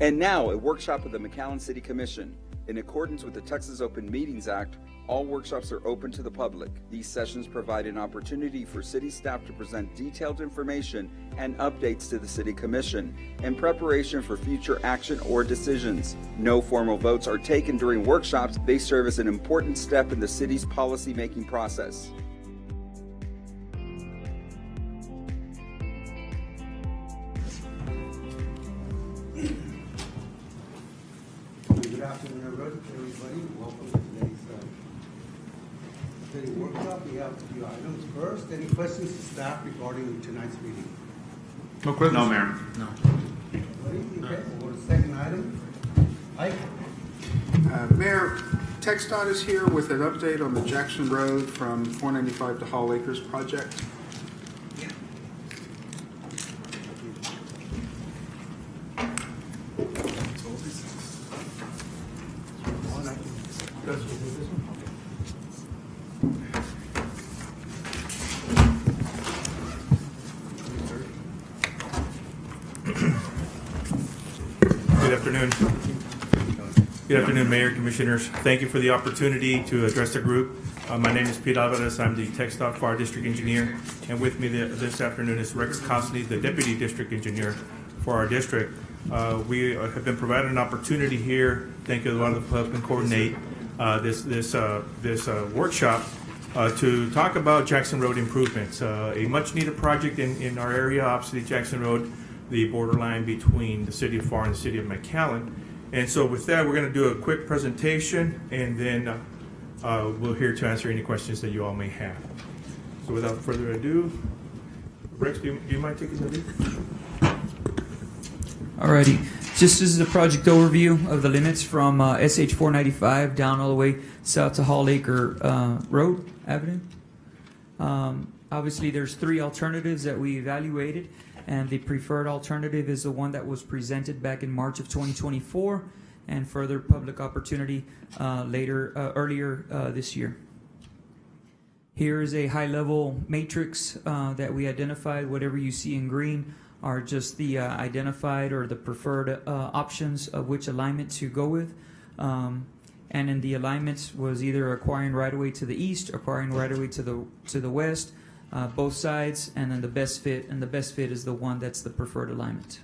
And now, a workshop of the McAllen City Commission. In accordance with the Texas Open Meetings Act, all workshops are open to the public. These sessions provide an opportunity for city staff to present detailed information and updates to the City Commission in preparation for future action or decisions. No formal votes are taken during workshops. They serve as an important step in the city's policy-making process. Good afternoon, everybody. Welcome to today's city workshop. We have a few items. First, any questions to staff regarding tonight's meeting? No questions? No, Mayor. No. Anybody? Okay, we'll go to the second item. Ike? Mayor, TxDOT is here with an update on the Jackson Road from 495 to Hall Acres project. Good afternoon. Good afternoon, Mayor, Commissioners. Thank you for the opportunity to address the group. My name is Pete Alvarez. I'm the TxDOT Fire District Engineer, and with me this afternoon is Rex Cosley, the Deputy District Engineer for our district. We have been provided an opportunity here. Thank you to a lot of the helping coordinate this workshop to talk about Jackson Road improvements. A much-needed project in our area, obviously Jackson Road, the borderline between the city of FAR and the city of McAllen. And so with that, we're going to do a quick presentation, and then we're here to answer any questions that you all may have. So without further ado, Rex, do you mind taking the lead? Alrighty, just as a project overview of the limits from SH 495 down all the way south to Hall Acre Road Avenue. Obviously, there's three alternatives that we evaluated, and the preferred alternative is the one that was presented back in March of 2024, and further public opportunity earlier this year. Here is a high-level matrix that we identified. Whatever you see in green are just the identified or the preferred options of which alignment to go with. And in the alignments was either acquiring right-of-way to the east, acquiring right-of-way to the west, both sides, and then the best fit, and the best fit is the one that's the preferred alignment.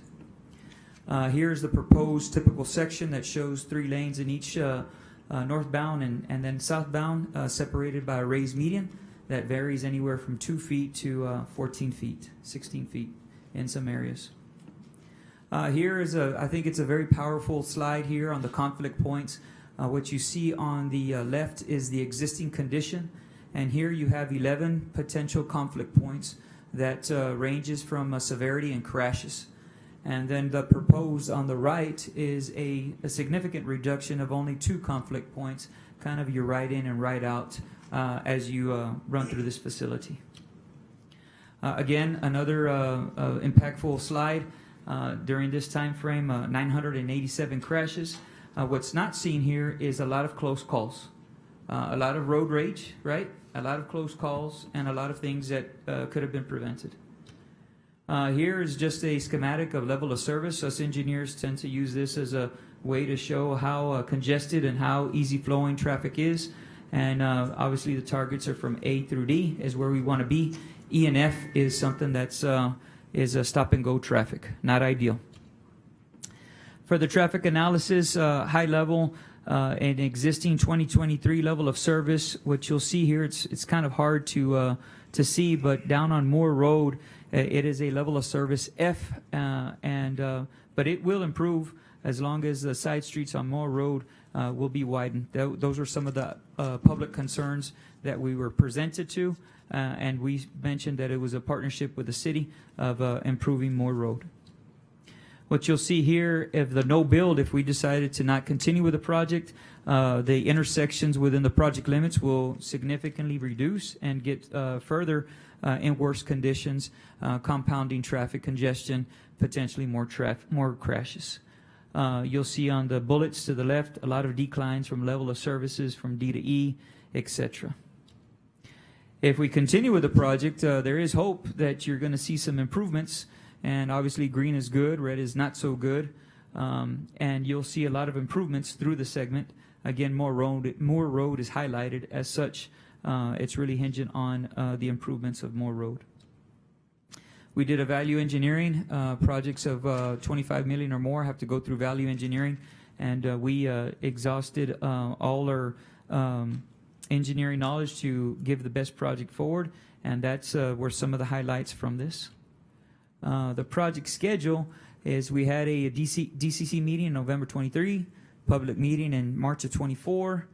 Here's the proposed typical section that shows 3 lanes in each northbound and then southbound, separated by a raised median that varies anywhere from 2 feet to 14 feet, 16 feet in some areas. Here is I think it's a very powerful slide here on the conflict points. What you see on the left is the existing condition, and here you have 11 potential conflict points that ranges from severity and crashes. And then the proposed on the right is a significant reduction of only 2 conflict points, kind of your right in and right out as you run through this facility. Again, another impactful slide. During this time frame, 987 crashes. What's not seen here is a lot of close calls, a lot of road rage, right? A lot of close calls and a lot of things that could have been prevented. Here is just a schematic of level of service. Us engineers tend to use this as a way to show how congested and how easy flowing traffic is. And obviously the targets are from A through D is where we want to be. E and F is something that's is a stop and go traffic, not ideal. For the traffic analysis, high level, an existing 2023 level of service. What you'll see here, it's kind of hard to see, but down on Moore Road, it is a level of service F, but it will improve as long as the side streets on Moore Road will be widened. Those are some of the public concerns that we were presented to, and we mentioned that it was a partnership with the city of improving Moore Road. What you'll see here, if the no build, if we decided to not continue with the project, the intersections within the project limits will significantly reduce and get further in worse conditions, compounding traffic congestion, potentially more crashes. You'll see on the bullets to the left a lot of declines from level of services from D to E, etc. If we continue with the project, there is hope that you're going to see some improvements. And obviously green is good, red is not so good. And you'll see a lot of improvements through the segment. Again, more road is highlighted as such. It's really hinging on the improvements of Moore Road. We did a value engineering. Projects of 25 million or more have to go through value engineering, and we exhausted all our engineering knowledge to give the best project forward, and that's were some of the highlights from this. The project schedule is we had a DCC meeting in November 23, public meeting in March of 24,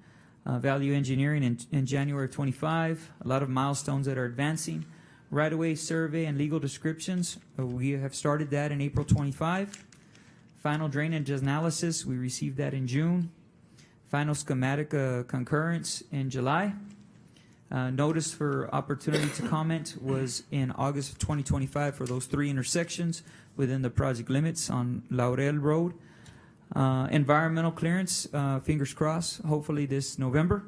value engineering in January of 25, a lot of milestones that are advancing. Right-of-way survey and legal descriptions, we have started that in April 25. Final drainage analysis, we received that in June. Final schematic concurrence in July. Notice for opportunity to comment was in August of 2025 for those 3 intersections within the project limits on Laurel Road. Environmental clearance, fingers crossed, hopefully this November.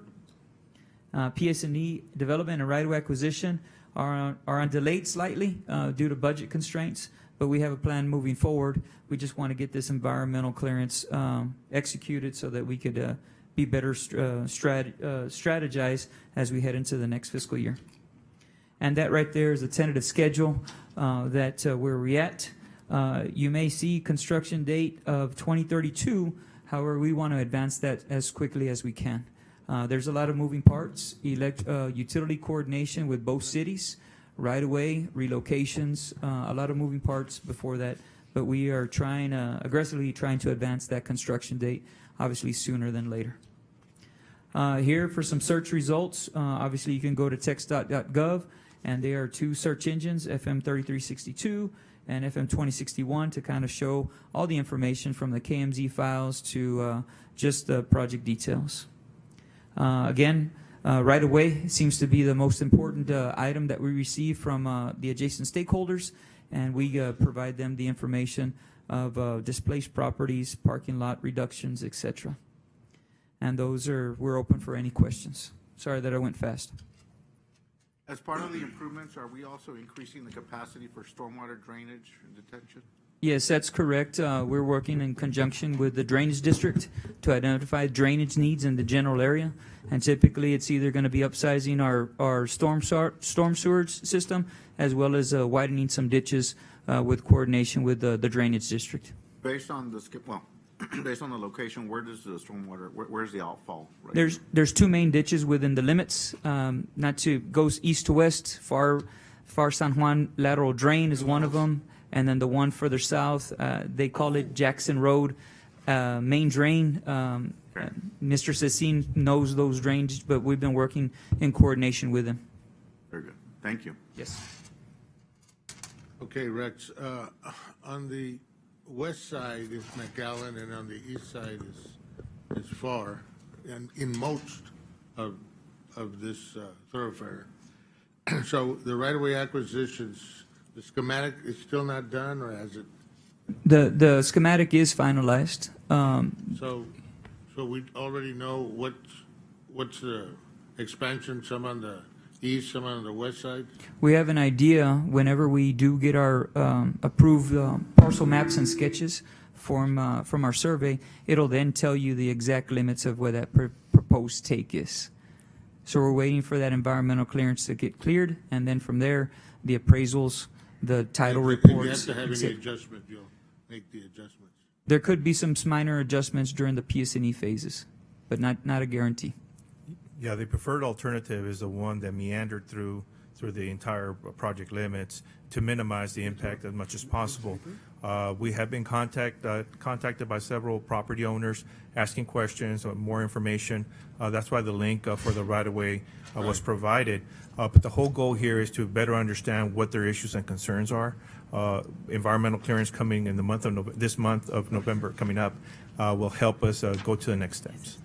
PS&E development and right-of-way acquisition are on delayed slightly due to budget constraints, but we have a plan moving forward. We just want to get this environmental clearance executed so that we could be better strategize as we head into the next fiscal year. And that right there is a tentative schedule that where we're at. You may see construction date of 2032. However, we want to advance that as quickly as we can. There's a lot of moving parts, utility coordination with both cities, right-of-way, relocations, a lot of moving parts before that. But we are aggressively trying to advance that construction date, obviously sooner than later. Here for some search results, obviously you can go to text.gov, and there are 2 search engines, FM 3362 and FM 2061, to kind of show all the information from the KMZ files to just the project details. Again, right away seems to be the most important item that we receive from the adjacent stakeholders, and we provide them the information of displaced properties, parking lot reductions, etc. And we're open for any questions. Sorry that I went fast. As part of the improvements, are we also increasing the capacity for stormwater drainage and detention? Yes, that's correct. We're working in conjunction with the drainage district to identify drainage needs in the general area. And typically, it's either going to be upsizing our storm sewage system as well as widening some ditches with coordination with the drainage district. Based on the based on the location, where does the stormwater, where's the outfall? Right? There's 2 main ditches within the limits. Goes east to west. Far San Juan lateral drain is one of them. And then the one further south, they call it Jackson Road main drain. Mr. Cecine knows those drains, but we've been working in coordination with him. Very good. Thank you. Yes. Okay, Rex, on the west side is McAllen, and on the east side is FAR, and in most of this thoroughfare. So the right-of-way acquisitions, the schematic is still not done, or has it? The schematic is finalized. So we already know what's the expansion, some on the east, some on the west side? We have an idea whenever we do get our approved parcel maps and sketches from our survey. It'll then tell you the exact limits of where that proposed take is. So we're waiting for that environmental clearance to get cleared, and then from there, the appraisals, the title reports. If you have to have any adjustment, you'll make the adjustments. There could be some minor adjustments during the PS&E phases, but not a guarantee. Yeah, the preferred alternative is the one that meandered through the entire project limits to minimize the impact as much as possible. We have been contacted by several property owners asking questions or more information. That's why the link for the right-of-way was provided. But the whole goal here is to better understand what their issues and concerns are. Environmental clearance coming in this month of November coming up will help us go to the next steps.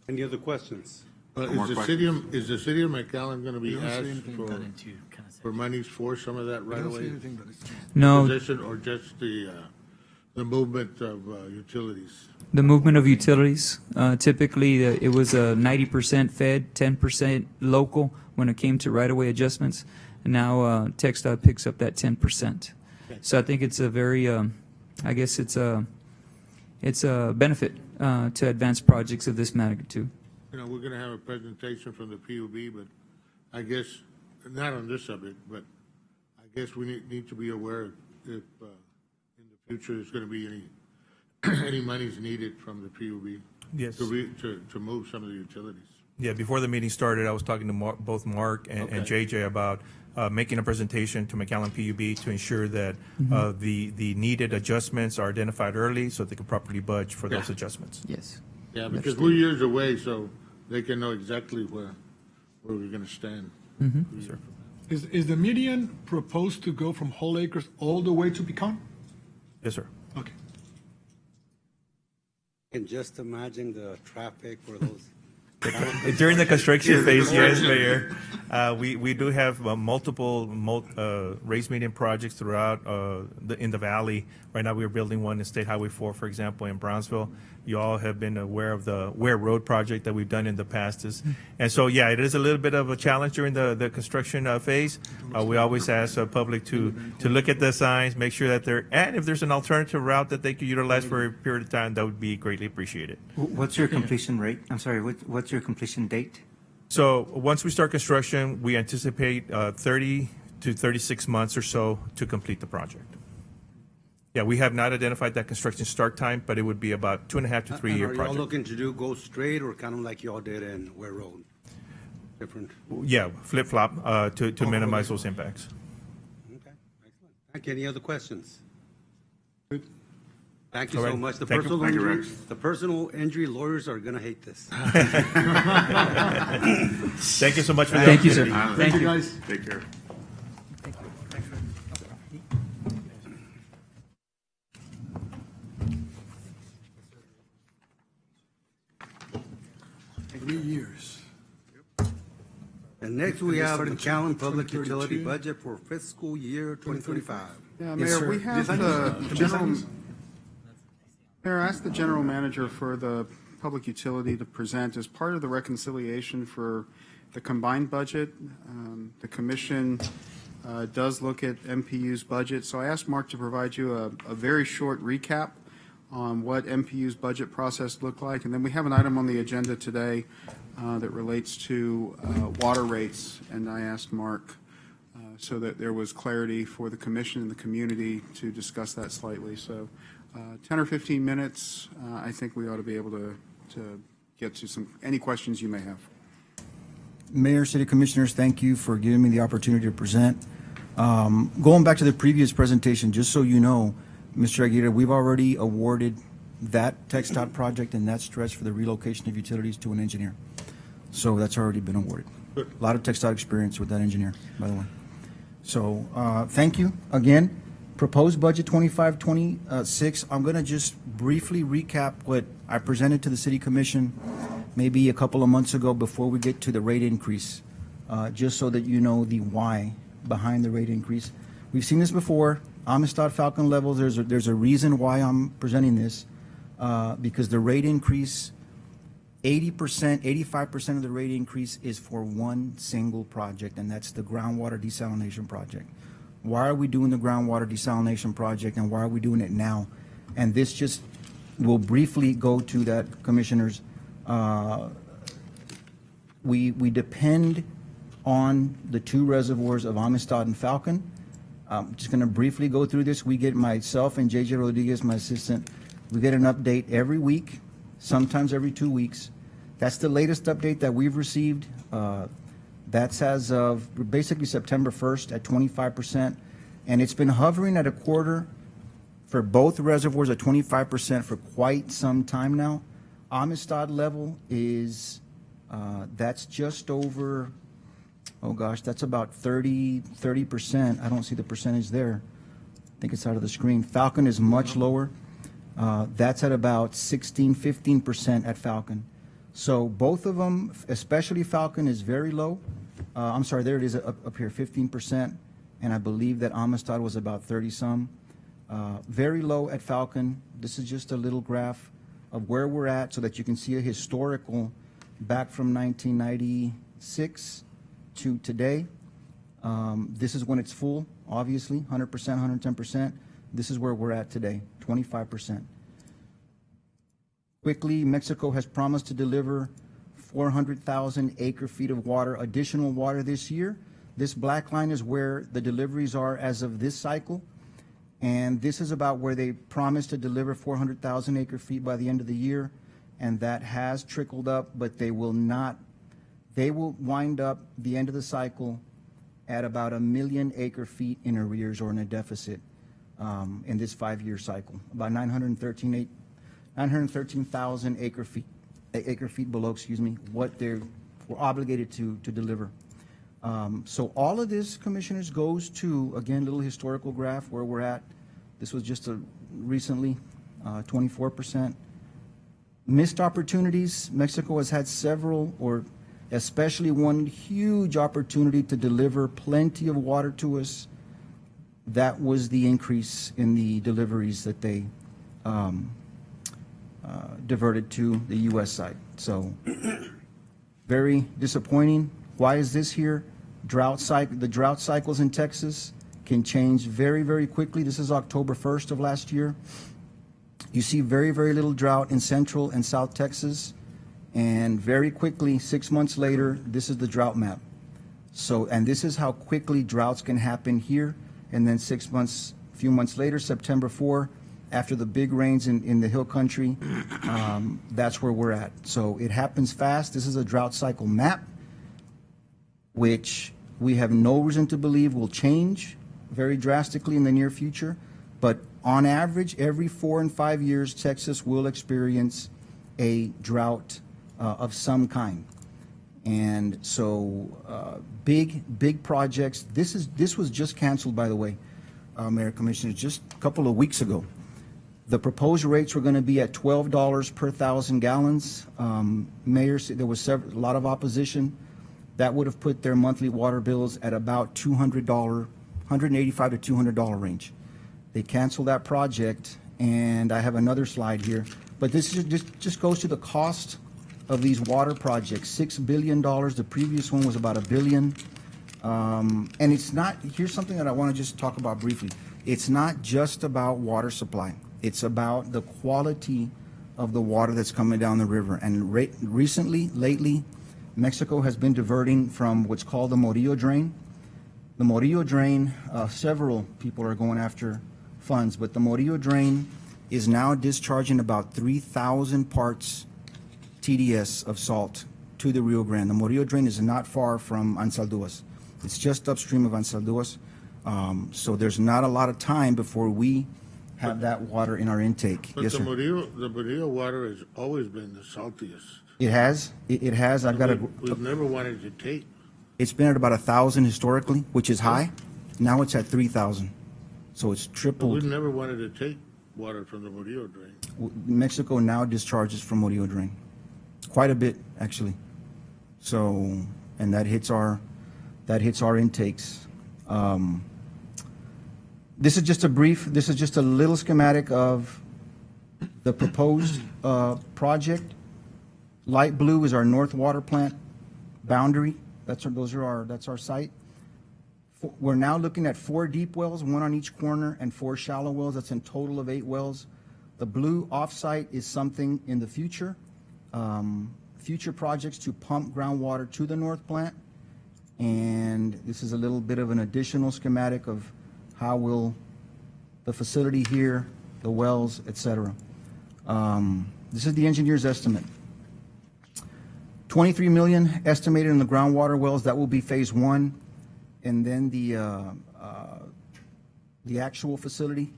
Any other questions? Is the city of McAllen going to be asked for monies for some of that right away No, position, or just the movement of utilities? the movement of utilities. Typically, it was 90% Fed, 10% local when it came to right-of-way adjustments. and now TxDOT picks up that 10%. So I think it's a very, I guess it's a benefit to advance projects of this magnitude. You know, we're gonna have a presentation from the PUB, but I guess, not on this subject, but I guess we need to be aware if, in the future, there's gonna be any monies needed from the PUB. Yes. To move some of the utilities. Yeah, before the meeting started, I was talking to both Mark and Okay. JJ about making a presentation to McAllen PUB to ensure that the needed adjustments are identified early so they can properly budge for those Yeah. adjustments. Yes. Yeah, because we're years away, so they can know exactly where we're gonna stand. Sir. Is the median proposed to go from Whole Acres all the way to Pecan? Yes, sir. Okay. And just imagine the traffic for those. During the construction phase, yes, Mayor. We do have multiple race median projects throughout in the valley. Right now, we're building one in State Highway 4, for example, in Brownsville. You all have been aware of the Ware Road project that we've done in the past. And so, yeah, it is a little bit of a challenge during the construction phase. We always ask the public to look at the signs, make sure that and if there's an alternative route that they could utilize for a period of time, that would be greatly appreciated. What's your completion rate? I'm sorry, what's your completion date? So once we start construction, we anticipate 30 to 36 months or so to complete the project. Yeah, we have not identified that construction start time, but it would be about 2.5 to 3 year Are y'all project. looking to go straight or kind of like y'all did in Ware Road? Different? Yeah, flip flop to minimize those impacts. Okay, excellent. Thank you. Any other questions? Good. Thank you All so right. much. Thank you. The personal injury lawyers are gonna hate this. Thank you so much for the Thank you, sir. opportunity. Thank you, guys. Take care. Three years. And next we have Started McAllen Public 2032. Utility Budget for fiscal year 2025. Yeah, Yes, Mayor, sir. we have the general, Mayor, I asked the general manager for the public utility to present as part of the reconciliation for the combined budget. The commission does look at MPU's budget, so I asked Mark to provide you a very short recap on what MPU's budget process looked like, and then we have an item on the agenda today that relates to water rates, and I asked Mark so that there was clarity for the commission and the community to discuss that slightly. So 10 or 15 minutes, I think we ought to be able to get to any questions you may have. Mayor, City Commissioners, thank you for giving me the opportunity to present. Going back to the previous presentation, just so you know, Mr. Aguirre, we've already awarded that TxDOT project and that stretch for the relocation of utilities to an engineer. So that's already been awarded. A lot of TxDOT experience with that engineer, by the way. So thank you again. Proposed budget 25-26. I'm going to just briefly recap what I presented to the City Commission maybe a couple of months ago before we get to the rate increase, just so that you know the why behind the rate increase. We've seen this before. Amistad Falcon levels, there's a reason why I'm presenting this, because the rate increase, 80%, 85% of the rate increase is for one single project, and that's the groundwater desalination project. Why are we doing the groundwater desalination project, and why are we doing it now? And this just will briefly go to that, Commissioners. We depend on the two reservoirs of Amistad and Falcon. I'm just going to briefly go through this. We get, myself and JJ Rodriguez, my assistant, we get an update every week, sometimes every 2 weeks. That's the latest update that we've received. That's as of basically September 1st at 25%. And it's been hovering at a quarter for both reservoirs at 25% for quite some time now. Amistad level is, that's just over, oh gosh, that's about 30%. I don't see the percentage there. I think it's out of the screen. Falcon is much lower. That's at about 15% at Falcon. So both of them, especially Falcon, is very low. I'm sorry, there it is up here, 15%. And I believe that Amistad was about 30-some. Very low at Falcon. This is just a little graph of where we're at so that you can see a historical back from 1996 to today. This is when it's full, obviously, 100%, 110%. This is where we're at today, 25%. Quickly, Mexico has promised to deliver 400,000 acre-feet of water, additional water this year. This black line is where the deliveries are as of this cycle. And this is about where they promised to deliver 400,000 acre-feet by the end of the year. And that has trickled up, but they will not. They will wind up the end of the cycle at about 1 million acre-feet in arrears or in a deficit in this 5-year cycle, about 913,000 acre-feet below, what they were obligated to deliver. So all of this, Commissioners, goes to, again, little historical graph where we're at. This was just recently, 24%. Missed opportunities. Mexico has had several, or especially one huge opportunity to deliver plenty of water to us. That was the increase in the deliveries that they diverted to the U.S. side. So very disappointing. Why is this here? The drought cycles in Texas can change very, very quickly. This is October 1st of last year. You see very, very little drought in Central and South Texas. And very quickly, 6 months later, this is the drought map. So, and this is how quickly droughts can happen here. And then 6 months, a few months later, September 4, after the big rains in the hill country, that's where we're at. So it happens fast. This is a drought cycle map, which we have no reason to believe will change very drastically in the near future. But on average, every 4 and 5 years, Texas will experience a drought of some kind. And so big projects. This was just canceled, by the way, Mayor, Commissioners, just a couple of weeks ago. The proposed rates were going to be at $12 per 1,000 gallons. Mayor said there was a lot of opposition. That would have put their monthly water bills at about $200, $185 to $200 range. They canceled that project, and I have another slide here. But this just goes to the cost of these water projects, $6 billion. The previous one was about $1 billion. And it's not, here's something that I want to just talk about briefly. It's not just about water supply. It's about the quality of the water that's coming down the river. And lately, Mexico has been diverting from what's called the Morillo Drain. The Morillo Drain, several people are going after funds, but the Morillo Drain is now discharging about 3,000 parts TDS of salt to the Rio Grande. The Morillo Drain is not far from Ansalduas. It's just upstream of Ansalduas. So there's not a lot of time before we have that water in our intake. But Yes, the sir. Murillo water has always been the saltiest. It has. It has. We've never wanted to take. It's been at about 1,000 historically, which is high. Now it's at 3,000. So it's But tripled. we've never wanted to take water from the Murillo drain. Mexico now discharges from Morillo Drain. Quite a bit, actually. So, and that hits our intakes. This is just a little schematic of the proposed project. Light blue is our North Water Plant boundary. That's our site. We're now looking at 4 deep wells, 1 on each corner, and 4 shallow wells. That's in total of 8 wells. The blue off-site is something in the future. Future projects to pump groundwater to the North Plant. And this is a little bit of an additional schematic of how will the facility here, the wells, et cetera. This is the engineer's estimate. 23 million estimated in the groundwater wells. That will be phase 1. And then the actual facility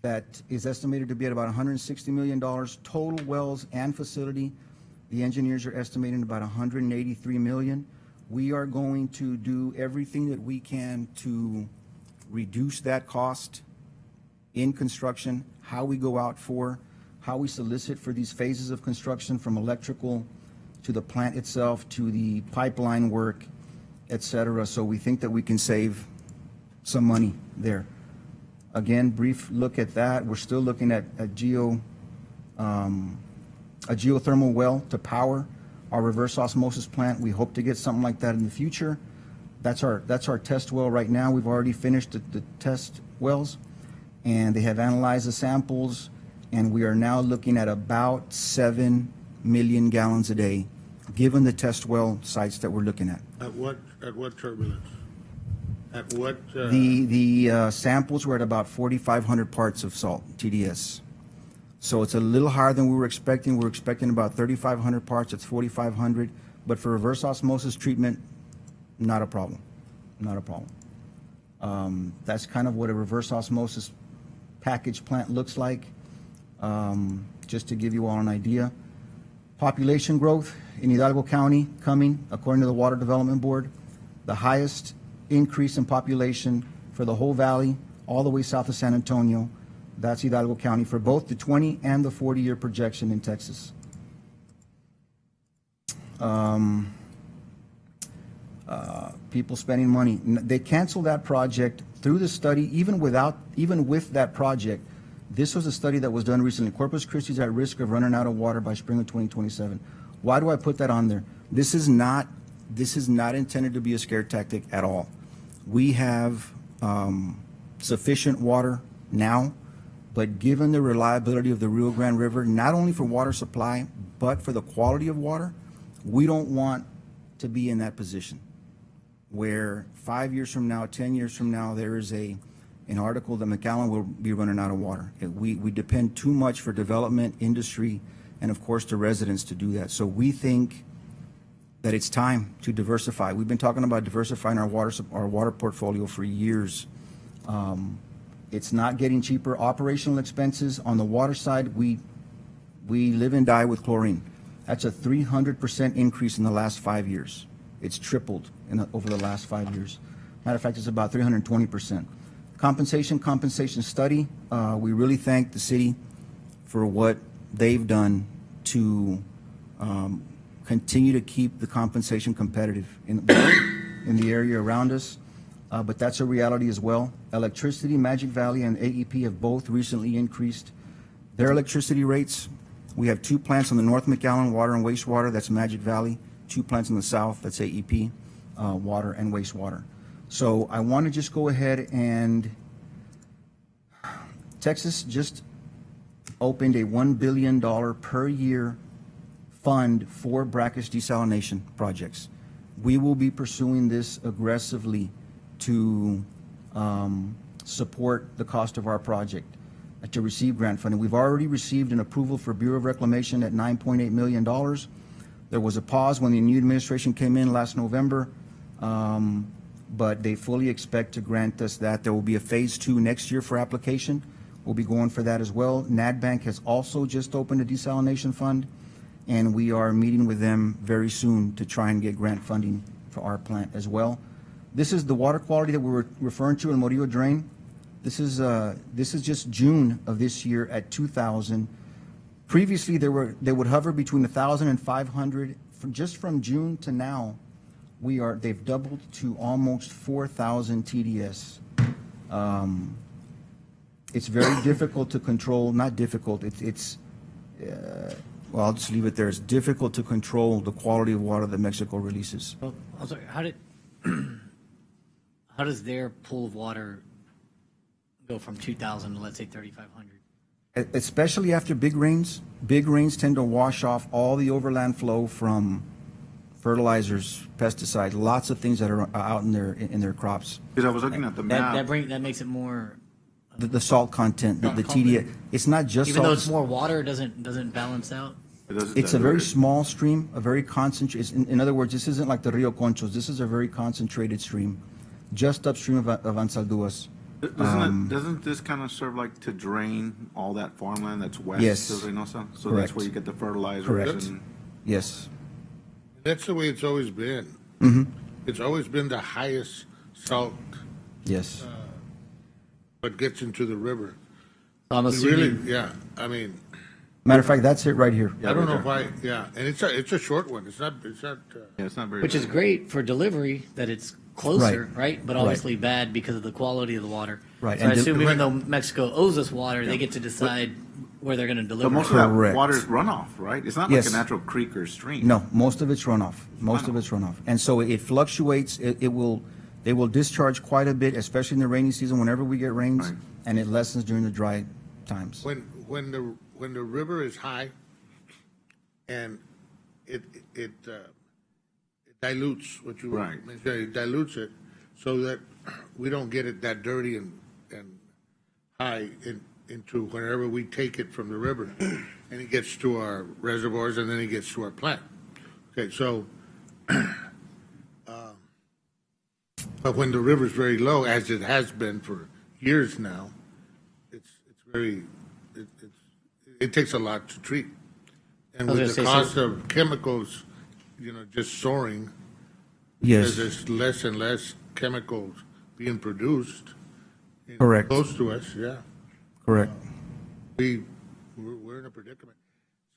that is estimated to be at about $160 million. Total wells and facility, the engineers are estimating about $183 million. We are going to do everything that we can to reduce that cost in construction, how we go out for, how we solicit for these phases of construction, from electrical to the plant itself to the pipeline work, et cetera. So we think that we can save some money there. Again, brief look at that. We're still looking at a geothermal well to power our reverse osmosis plant. We hope to get something like that in the future. That's our test well right now. We've already finished the test wells, and they have analyzed the samples, and we are now looking at about 7 million gallons a day, given the test well sites that we're looking at. At what turbulence? At what? The samples were at about 4,500 parts of salt, TDS. So it's a little higher than we were expecting. We're expecting about 3,500 parts. It's 4,500. But for reverse osmosis treatment, not a problem. Not a problem. That's kind of what a reverse osmosis package plant looks like, just to give you all an idea. Population growth in Hidalgo County coming, according to the Water Development Board, the highest increase in population for the whole valley, all the way south of San Antonio. That's Hidalgo County for both the 20 and the 40-year projection in Texas. People spending money. They canceled that project through the study, even with that project. This was a study that was done recently. Corpus Christi is at risk of running out of water by spring of 2027. Why do I put that on there? This is not intended to be a scare tactic at all. We have sufficient water now, but given the reliability of the Rio Grande River, not only for water supply, but for the quality of water, we don't want to be in that position where 5 years from now, 10 years from now, there is an article that McAllen will be running out of water. We depend too much for development, industry, and of course the residents to do that. So we think that it's time to diversify. We've been talking about diversifying our water portfolio for years. It's not getting cheaper. Operational expenses on the water side, we live and die with chlorine. That's a 300% increase in the last 5 years. It's tripled over the last 5 years. Matter of fact, it's about 320%. Compensation study. We really thank the city for what they've done to continue to keep the compensation competitive in the area around us. But that's a reality as well. Electricity, Magic Valley, and AEP have both recently increased their electricity rates. We have 2 plants on the North McAllen, water and wastewater, that's Magic Valley. 2 plants on the south, that's AEP, water and wastewater. So I want to just go ahead and Texas just opened a $1 billion per year fund for brackish desalination projects. We will be pursuing this aggressively to support the cost of our project, to receive grant funding. We've already received an approval for Bureau of Reclamation at $9.8 million. There was a pause when the new administration came in last November, but they fully expect to grant us that. There will be a phase 2 next year for application. We'll be going for that as well. NADBank has also just opened a desalination fund, and we are meeting with them very soon to try and get grant funding for our plant as well. This is the water quality that we were referring to in Murillo Drain. This is just June of this year at 2,000. Previously, they would hover between 1,000 and 500. Just from June to now, they've doubled to almost 4,000 TDS. It's very difficult to control. Not difficult. Well, I'll just leave it there. It's difficult to control the quality of water that Mexico releases. Well, I'm sorry, how does their pool of water go from 2,000 to, let's say, 3,500? Especially after big rains. Big rains tend to wash off all the overland flow from fertilizers, pesticides, lots of things that are out in their crops. Because I was looking at the map. That makes it more. The salt content, the TDS. It's not just even salt. though it's more water, it doesn't balance out. It's a very small stream, a very concentrated. In other words, this isn't like the Rio Conchos. This is a very concentrated stream, just upstream of Ansalduas. Doesn't this kind of serve like to drain all that farmland that's west of Reynosa? So Correct. that's where you get the fertilizers. Correct. And Yes. That's the way it's always been. Mm-hmm. It's always been the highest salt, Yes. but gets into the river. I'm We assuming. really, yeah, I mean, Matter of fact, that's it right here. I don't know if and it's a short one. It's not, yeah, it's not very. Which is big. great for delivery that it's closer, right? But obviously bad because of the quality of the water. Right, So I and assume even though Mexico owes us water, they get to decide where they're going to But deliver. most of that Correct. water is runoff, right? It's not like Yes. a natural creek or stream. No, most of it's runoff. Most of it's runoff. And so it fluctuates. They will discharge quite a bit, especially in the rainy season, whenever we get rains, Right. and it lessens during the dry times. When the river is high and it dilutes what you Right. mentioned, it dilutes it so that we don't get it that dirty and high into whenever we take it from the river, and it gets to our reservoirs and then it gets to our plant. Okay, so but when the river's very low, as it has been for years now, it takes a lot to treat. And I was with the gonna say, cost of chemicals, just soaring, Yes, as there's less and less chemicals being produced. Correct. Close to us, yeah. correct. We're in a predicament.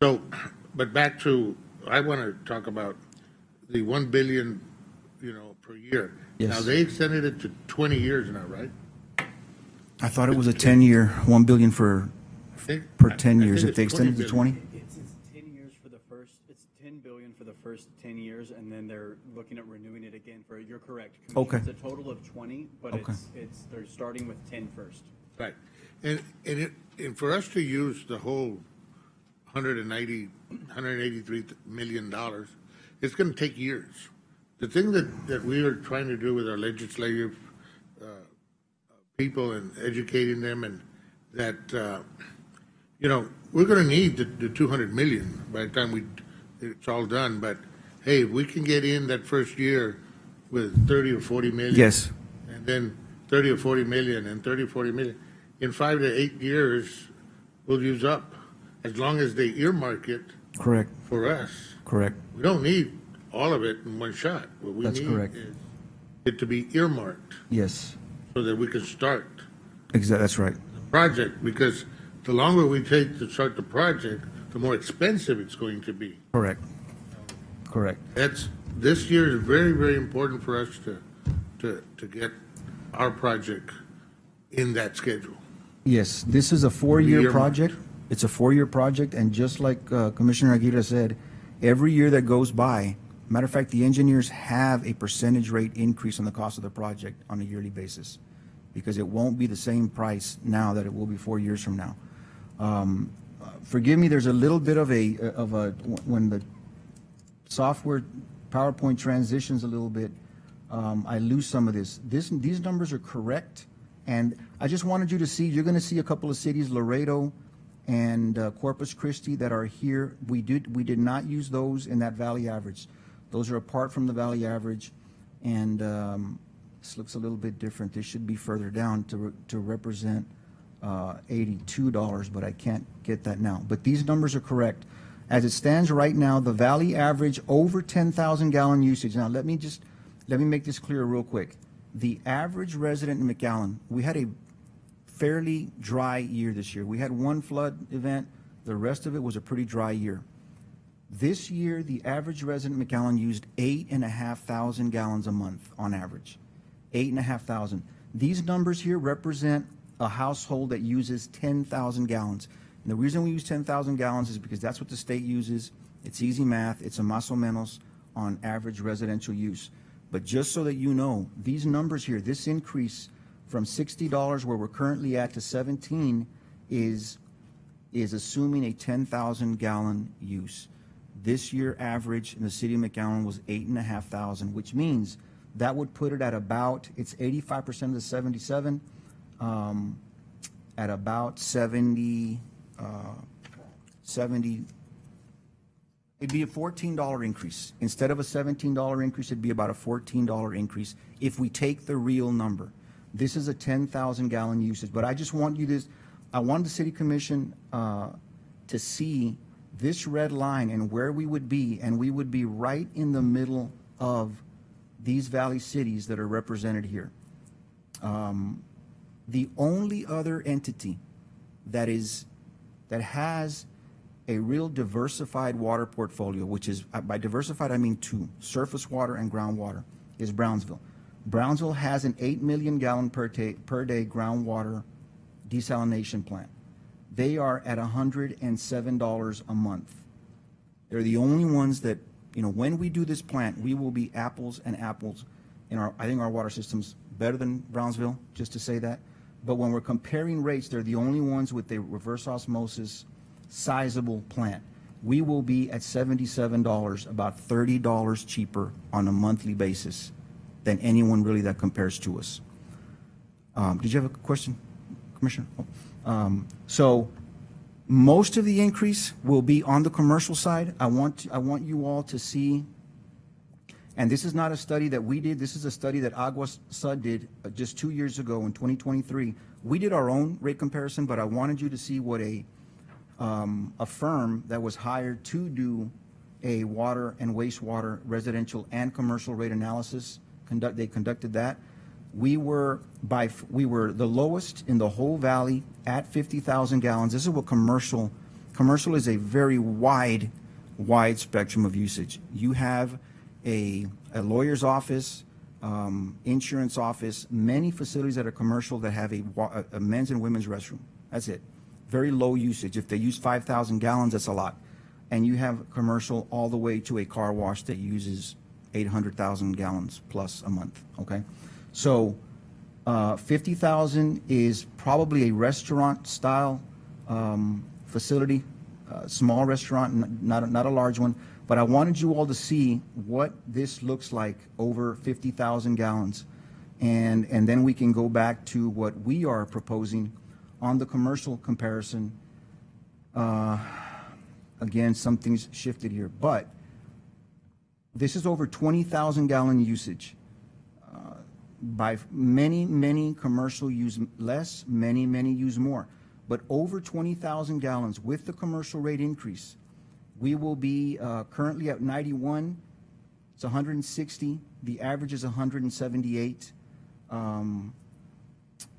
So, but back to, I want to talk about the 1 billion, per year. Yes. Now, they extended it to 20 years now, right? I thought it was a 10-year, 1 billion per 10 years. think If they it's extended to 20? It's 10 years for the first, it's 10 billion for the first 10 years, and then they're looking at renewing it again for, you're correct, Commissioner. Okay. It's a total of 20, but Okay. they're starting with 10 first. Right. And for us to use the whole $183 million, it's going to take years. The thing that we are trying to do with our legislative people and educating them, and that, we're going to need the 200 million by the time it's all done. But hey, if we can get in that first year with 30 or 40 million. Yes. And then 30 or 40 million and 30 or 40 million, in 5 to 8 years, we'll use up, as long as they earmark it Correct, for us. correct. We don't need all of it in one shot. What we That's need correct. is it to be earmarked Yes, so that we can start that's right. the project, because the longer we take to start the project, the more expensive it's going to be. Correct, correct. This year is very, very important for us to get our project in that schedule. Yes, this is a 4-year Earmarked. project. It's a 4-year project, and just like Commissioner Aguirre said, every year that goes by, matter of fact, the engineers have a percentage rate increase on the cost of the project on a yearly basis, because it won't be the same price now that it will be 4 years from now. Forgive me, there's a little bit of a when the software PowerPoint transitions a little bit, I lose some of this. These numbers are correct, and I just wanted you to see, you're going to see a couple of cities, Laredo and Corpus Christi, that are here. We did not use those in that valley average. Those are apart from the valley average, and this looks a little bit different. This should be further down to represent $82, but I can't get that now. But these numbers are correct. As it stands right now, the valley average over 10,000 gallon usage. Now, let me make this clear real quick. The average resident in McAllen, we had a fairly dry year this year. We had one flood event. The rest of it was a pretty dry year. This year, the average resident in McAllen used 8,500 gallons a month on average. 8,500. These numbers here represent a household that uses 10,000 gallons. And the reason we use 10,000 gallons is because that's what the state uses. It's easy math. It's a más o menos on average residential use. But just so that you know, these numbers here, this increase from $60 where we're currently at to 17 is assuming a 10,000 gallon use. This year average in the city of McAllen was 8,500, which means that would put it at about, it's 85% of the 77, at about 70, it'd be a $14 increase. Instead of a $17 increase, it'd be about a $14 increase if we take the real number. This is a 10,000 gallon usage, but I just want you to, I want the city commission to see this red line and where we would be, and we would be right in the middle of these valley cities that are represented here. The only other entity that has a real diversified water portfolio, which is, by diversified I mean two, surface water and groundwater, is Brownsville. Brownsville has an 8 million gallon per day groundwater desalination plant. they are at $107 a month. They're the only ones that, when we do this plant, we will be apples and apples I think our water system's better than Brownsville, just to say that. But when we're comparing rates, they're the only ones with a reverse osmosis sizable plant. We will be at $77, about $30 cheaper on a monthly basis than anyone really that compares to us. Did you have a question, Commissioner? So most of the increase will be on the commercial side. I want you all to see, and this is not a study that we did. This is a study that Agua Sud did just 2 years ago in 2023. We did our own rate comparison, but I wanted you to see what a firm that was hired to do a water and wastewater residential and commercial rate analysis. They conducted that. We were the lowest in the whole valley at 50,000 gallons. This is what commercial is, a very wide spectrum of usage. You have a lawyer's office, insurance office, many facilities that are commercial that have a men's and women's restroom. That's it. Very low usage. If they use 5,000 gallons, that's a lot. And you have commercial all the way to a car wash that uses 800,000 gallons plus a month, okay? So 50,000 is probably a restaurant-style facility, small restaurant, not a large one. But I wanted you all to see what this looks like over 50,000 gallons. And then we can go back to what we are proposing on the commercial comparison. Again, something's shifted here. But this is over 20,000 gallon usage. By many commercial use less, many use more. But over 20,000 gallons with the commercial rate increase, we will be currently at 91. It's 160. The average is 178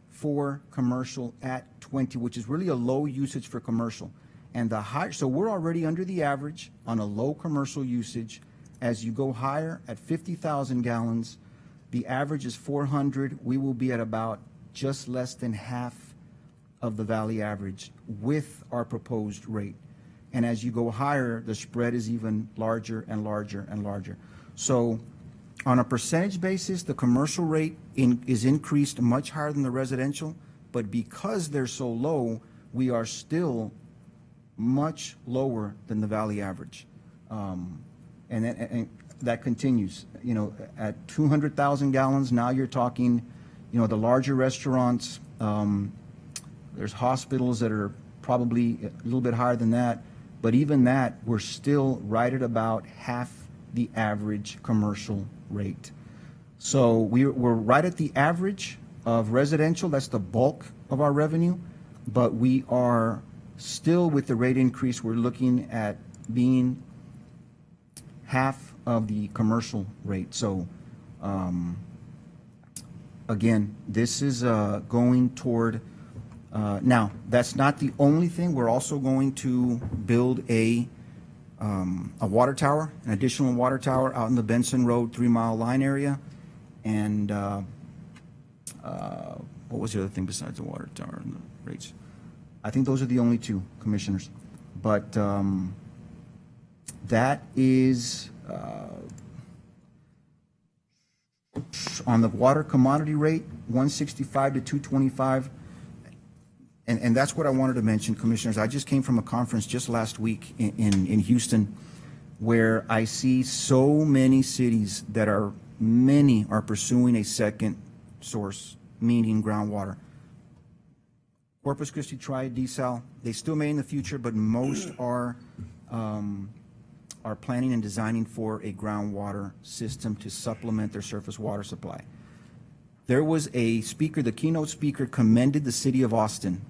for commercial at 20, which is really a low usage for commercial. And the high, so we're already under the average on a low commercial usage. As you go higher at 50,000 gallons, the average is 400. We will be at about just less than half of the valley average with our proposed rate. And as you go higher, the spread is even larger and larger and larger. So on a percentage basis, the commercial rate is increased much higher than the residential, but because they're so low, we are still much lower than the valley average. And that continues. At 200,000 gallons, now you're talking, the larger restaurants, there's hospitals that are probably a little bit higher than that, but even that, we're still right at about half the average commercial rate. So we're right at the average of residential. That's the bulk of our revenue, but we are still, with the rate increase, we're looking at being half of the commercial rate. So again, this is going toward, now that's not the only thing. We're also going to build a water tower, an additional water tower out in the Benson Road 3 Mile line area. And what was the other thing besides the water tower and the rates? I think those are the only two, Commissioners. But that is on the water commodity rate, 165 to 225. And that's what I wanted to mention, Commissioners. I just came from a conference just last week in Houston, where I see so many cities that many are pursuing a second source, meaning groundwater. Corpus Christi tried desal. They still may in the future, but most are planning and designing for a groundwater system to supplement their surface water supply. There was a speaker, the keynote speaker commended the city of Austin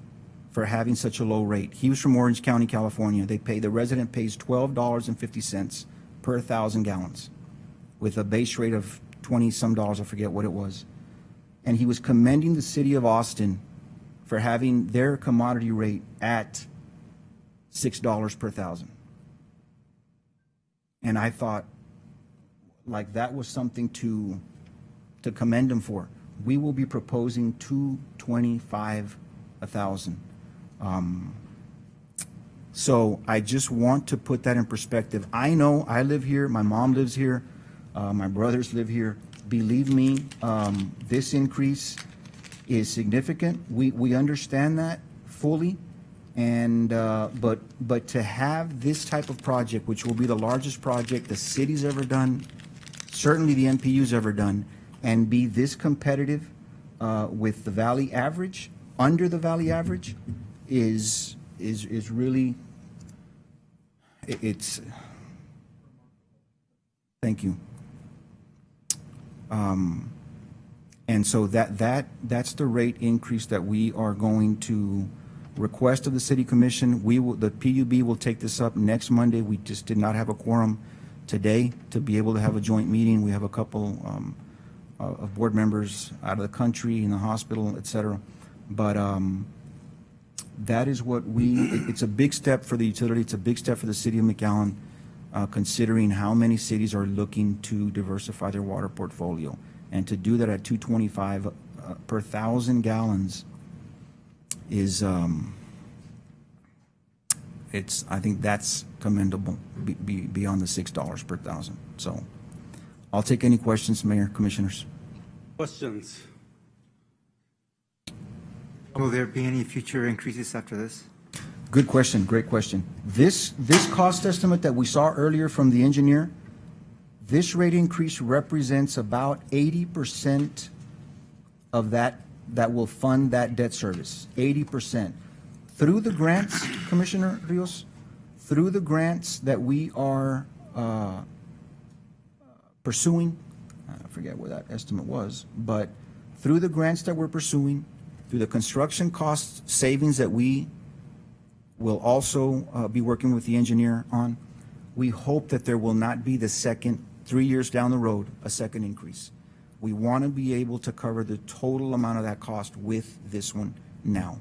for having such a low rate. He was from Orange County, California. The resident pays $12.50 per 1,000 gallons with a base rate of 20 some dollars, I forget what it was. And he was commending the city of Austin for having their commodity rate at $6 per 1,000. And I thought, like, that was something to commend him for. We will be proposing $2.25 a 1,000. So I just want to put that in perspective. I know I live here, my mom lives here, my brothers live here. Believe me, this increase is significant. We understand that fully. And, but to have this type of project, which will be the largest project the city's ever done, certainly the MPU's ever done, and be this competitive with the valley average, under the valley average, is really, it's, thank you. And so that's the rate increase that we are going to request of the City Commission. The PUB will take this up next Monday. We just did not have a quorum today to be able to have a joint meeting. We have a couple of board members out of the country, in the hospital, et cetera. But that is what it's a big step for the utility. It's a big step for the City of McAllen, considering how many cities are looking to diversify their water portfolio. And to do that at $2.25 per 1,000 gallons is, I think that's commendable beyond the $6 per 1,000. So I'll take any questions, Mayor, Commissioners. Questions? Will there be any future increases after this? Good question, great question. This cost estimate that we saw earlier from the engineer, this rate increase represents about 80% of that will fund that debt service, 80%. Through the grants, Commissioner Rios, through the grants that we are pursuing, I forget what that estimate was, but through the grants that we're pursuing, through the construction cost savings that we will also be working with the engineer on, we hope that there will not be the second, 3 years down the road, a second increase. We want to be able to cover the total amount of that cost with this one now.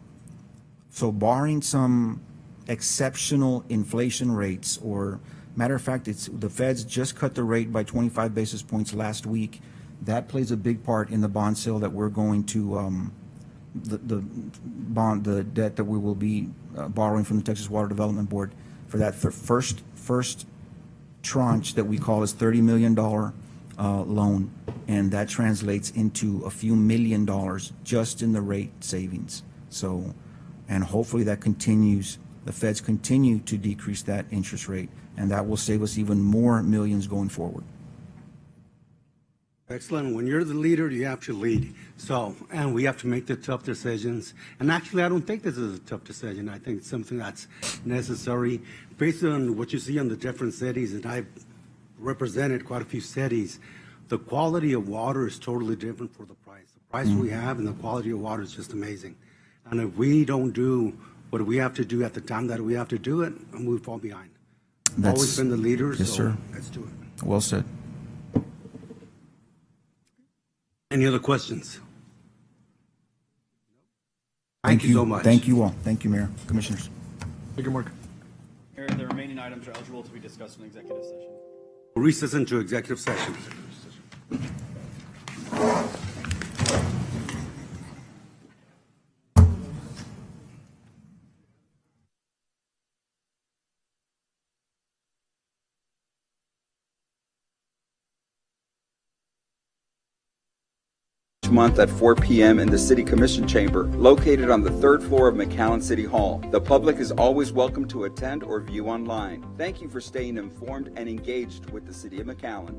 So barring some exceptional inflation rates, or matter of fact, the feds just cut the rate by 25 basis points last week. That plays a big part in the bond sale that we're going to, the debt that we will be borrowing from the Texas Water Development Board for that first tranche that we call as $30 million loan, and that translates into a few $1 million just in the rate savings. So, and hopefully that continues, the feds continue to decrease that interest rate, and that will save us even more millions going forward. Excellent. When you're the leader, you have to lead. So, and we have to make the tough decisions. And actually, I don't think this is a tough decision. I think it's something that's necessary. Based on what you see in the different cities, and I've represented quite a few cities, the quality of water is totally different for the price. The price we have and the quality of water is just amazing. And if we don't do what we have to do at the time that we have to do it, we fall behind. Always been the leader, yes, so sir. Let's do it. Well said. Any other questions? Thank you so much. Thank you all. Thank you, Mayor, Commissioners. Thank you, Mark. Mayor, the remaining items are eligible to be discussed in executive session. Recess into executive session. Month at 4 p.m. in the City Commission Chamber, located on the 3rd floor of McAllen City Hall. The public is always welcome to attend or view online. Thank you for staying informed and engaged with the City of McAllen.